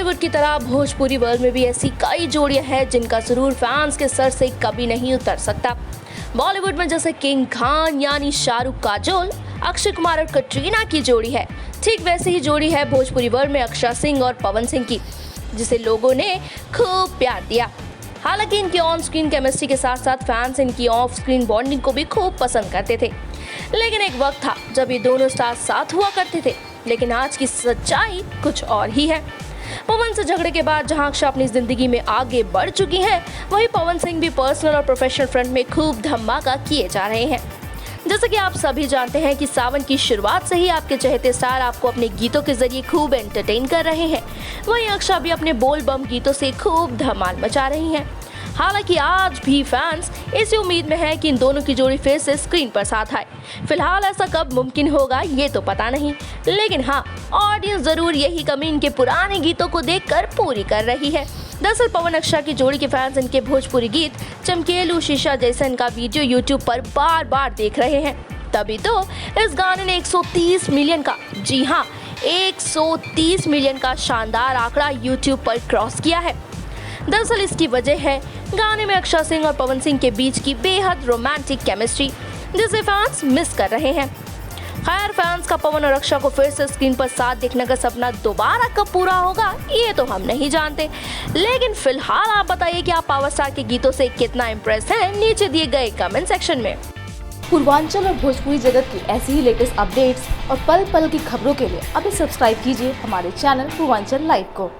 बॉलीवुड की तरह भोजपुरी वर्ल्ड में भी ऐसी कई जोड़ियां हैं जिनका सुरूर फैंस के सर से कभी नहीं उतर सकता। बॉलीवुड में जैसे किंग खान यानी शाहरुख काजोल, अक्षय कुमार और कटरीना की जोड़ी है, ठीक वैसे ही जोड़ी है भोजपुरी वर्ल्ड में अक्षय सिंह और पवन सिंह की, जिसे लोगों ने खूब प्यार दिया। हालांकि इनकी ऑन स्क्रीन केमिस्ट्री के साथ साथ फैंस इनकी ऑफ स्क्रीन बॉन्डिंग को भी खूब पसंद करते थे। लेकिन एक वक्त था जब ये दोनों स्टार साथ हुआ करते थे, लेकिन आज की सच्चाई कुछ और ही है। पवन से झगड़े के बाद जहां अक्षय अपनी जिंदगी में आगे बढ़ चुकी हैं, वहीं पवन सिंह भी पर्सनल और प्रोफेशनल फ्रंट में खूब धमाका किए जा रहे हैं। जैसे कि आप सभी जानते हैं कि सावन की शुरुआत से ही आपके चहेते स्टार आपको अपने गीतों के जरिए खूब एंटरटेन कर रहे हैं। वहीं अक्षय भी अपने बोल बम गीतों से खूब धमाल मचा रही हैं। हालांकि आज भी फैंस इसी उम्मीद में है कि इन दोनों की जोड़ी फिर से स्क्रीन पर साथ आए। फिलहाल ऐसा कब मुमकिन होगा ये तो पता नहीं, लेकिन हाँ, ऑडियंस जरूर यही कमी इनके पुराने गीतों को देखकर पूरी कर रही है। दरअसल पवन अक्षय की जोड़ी के फैंस इनके भोजपुरी गीत चमकेलू शीशा जैसा इनका वीडियो यूट्यूब पर बार बार देख रहे हैं। तभी तो इस गाने ने 130 मिलियन का, जी हाँ 130 मिलियन का शानदार आंकड़ा यूट्यूब पर क्रॉस किया है। दरअसल इसकी वजह है गाने में अक्षय सिंह और पवन सिंह के बीच की बेहद रोमांटिक केमिस्ट्री, जिसे फैंस मिस कर रहे हैं। खैर, फैंस का पवन और अक्षय को फिर से स्क्रीन पर साथ देखने का सपना दोबारा कब पूरा होगा ये तो हम नहीं जानते, लेकिन फिलहाल आप बताइए कि आप पावर स्टार के गीतों से कितना इम्प्रेस हैं नीचे दिए गए कमेंट सेक्शन में। पूर्वांचल और भोजपुरी जगत की ऐसी ही लेटेस्ट अपडेट्स और पल पल की खबरों के लिए अभी सब्सक्राइब कीजिए हमारे चैनल पूर्वांचल लाइव को।